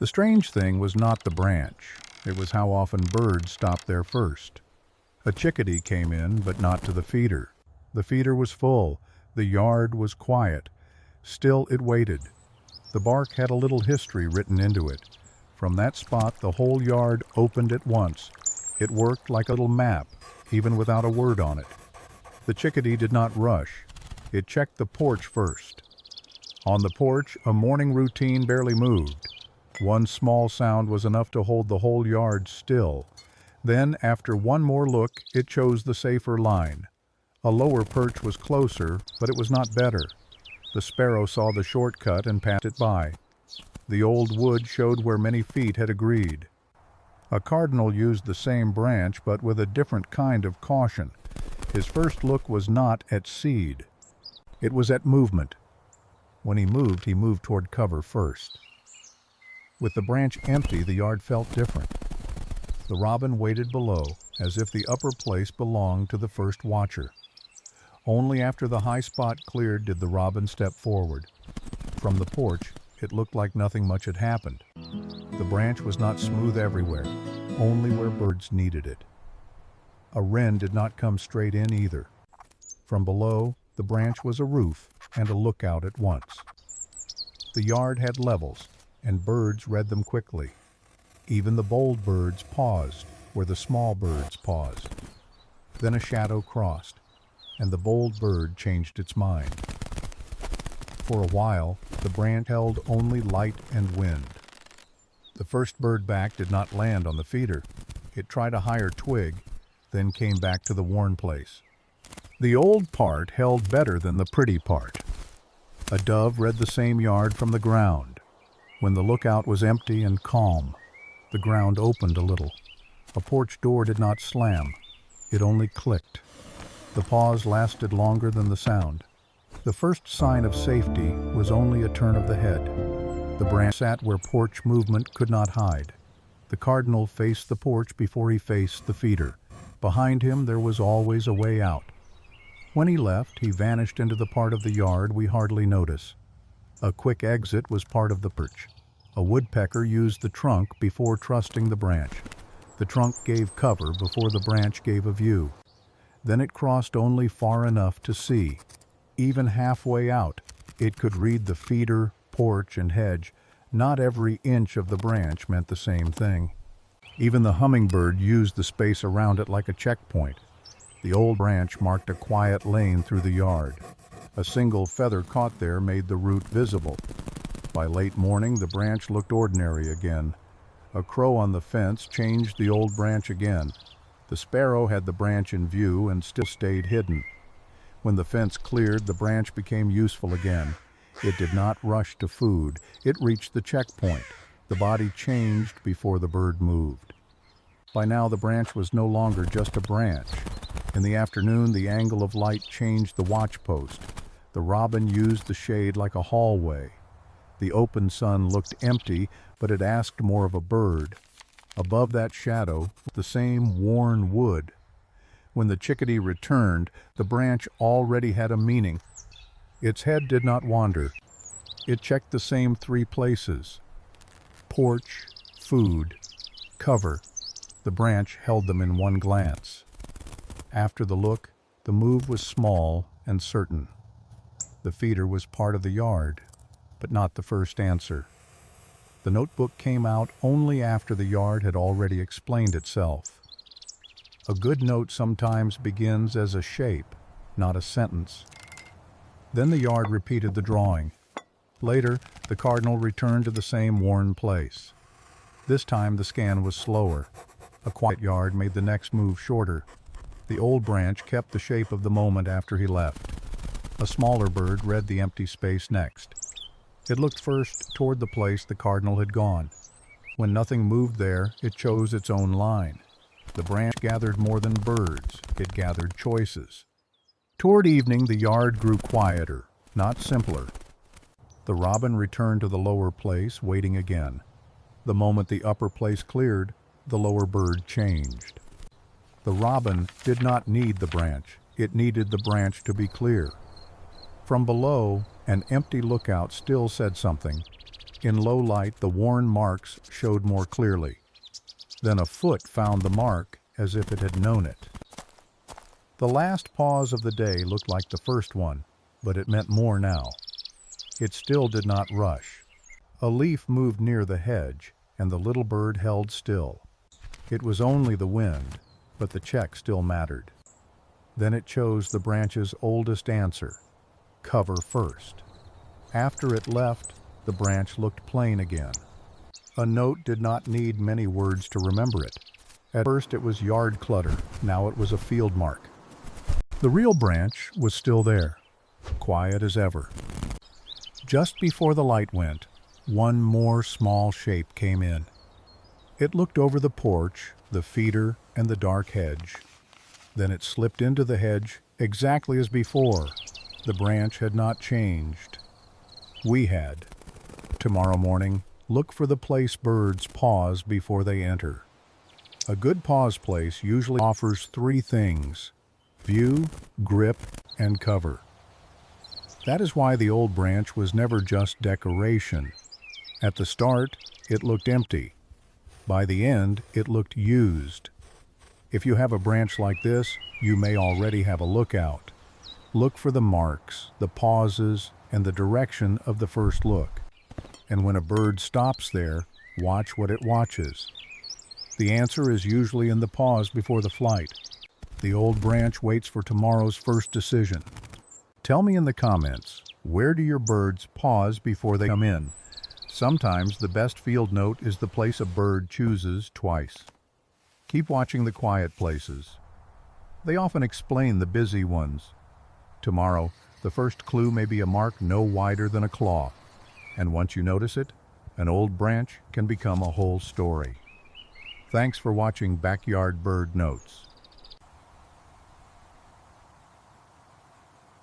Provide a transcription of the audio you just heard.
The strange thing was not the branch. It was how often birds stopped there first. A chickadee came in, but not to the feeder. The feeder was full. The yard was quiet. Still it waited. The bark had a little history written into it. From that spot, the whole yard opened at once. It worked like a little map, even without a word on it. The chickadee did not rush. It checked the porch first. On the porch, a morning routine barely moved. One small sound was enough to hold the whole yard still. Then, after one more look, it chose the safer line. A lower perch was closer, but it was not better. The sparrow saw the shortcut and passed it by. The old wood showed where many feet had agreed. A cardinal used the same branch, but with a different kind of caution. His first look was not at seed. It was at movement. When he moved toward cover first. With the branch empty, the yard felt different. The robin waited below, as if the upper place belonged to the first watcher. Only after the high spot cleared did the robin step forward. From the porch, it looked like nothing much had happened. The branch was not smooth everywhere, only where birds needed it. A wren did not come straight in either. From below, the branch was a roof and a lookout at once. The yard had levels, and birds read them quickly. Even the bold birds paused where the small birds paused. Then a shadow crossed, and the bold bird changed its mind. For a while, the branch held only light and wind. The first bird back did not land on the feeder. It tried a higher twig, then came back to the worn place. The old part held better than the pretty part. A dove read the same yard from the ground. When the lookout was empty and calm, the ground opened a little. A porch door did not slam. It only clicked. The pause lasted longer than the sound. The first sign of safety was only a turn of the head. The branch sat where porch movement could not hide. The cardinal faced the porch before he faced the feeder. Behind him there was always a way out. When he left, he vanished into the part of the yard we hardly notice. A quick exit was part of the perch. A woodpecker used the trunk before trusting the branch. The trunk gave cover before the branch gave a view. Then it crossed only far enough to see. Even halfway out, it could read the feeder, porch, and hedge. Not every inch of the branch meant the same thing. Even the hummingbird used the space around it like a checkpoint. The old branch marked a quiet lane through the yard. A single feather caught there made the route visible. By late morning, the branch looked ordinary again. A crow on the fence changed the old branch again. The sparrow had the branch in view and still stayed hidden. When the fence cleared, the branch became useful again. It did not rush to food. It reached the checkpoint. The body changed before the bird moved. By now, the branch was no longer just a branch. In the afternoon, the angle of light changed the watch post. The robin used the shade like a hallway. The open sun looked empty, but it asked more of a bird. Above that shadow, the same worn wood. When the chickadee returned, the branch already had a meaning. Its head did not wander. It checked the same three places: porch, food, cover. The branch held them in one glance. After the look, the move was small and certain. The feeder was part of the yard, but not the first answer. The notebook came out only after the yard had already explained itself. A good note sometimes begins as a shape, not a sentence. Then the yard repeated the drawing. Later, the cardinal returned to the same worn place. This time the scan was slower. A quiet yard made the next move shorter. The old branch kept the shape of the moment after he left. A smaller bird read the empty space next. It looked first toward the place the cardinal had gone. When nothing moved there, it chose its own line. The branch gathered more than birds. It gathered choices. Toward evening, the yard grew quieter, not simpler. The robin returned to the lower place, waiting again. The moment the upper place cleared, the lower bird changed. The robin did not need the branch. It needed the branch to be clear. From below, an empty lookout still said something. In low light, the worn marks showed more clearly. Then a foot found the mark as if it had known it. The last pause of the day looked like the first one, but it meant more now. It still did not rush. A leaf moved near the hedge, and the little bird held still. It was only the wind, but the check still mattered. Then it chose the branch's oldest answer: cover first. After it left, the branch looked plain again. A note did not need many words to remember it. At first it was yard clutter, now it was a field mark. The real branch was still there, quiet as ever. Just before the light went, one more small shape came in. It looked over the porch, the feeder, and the dark hedge. Then it slipped into the hedge exactly as before. The branch had not changed. We had. Tomorrow morning, look for the place birds pause before they enter. A good pause place usually offers three things: view, grip, and cover. That is why the old branch was never just decoration. At the start, it looked empty. By the end, it looked used. If you have a branch like this, you may already have a lookout. Look for the marks, the pauses, and the direction of the first look. And when a bird stops there, watch what it watches. The answer is usually in the pause before the flight. The old branch waits for tomorrow's first decision. Tell me in the comments, where do your birds pause before they come in? Sometimes the best field note is the place a bird chooses twice. Keep watching the quiet places. They often explain the busy ones. Tomorrow, the first clue may be a mark no wider than a claw. And once you notice it, an old branch can become a whole story. Thanks for watching Backyard Bird Notes.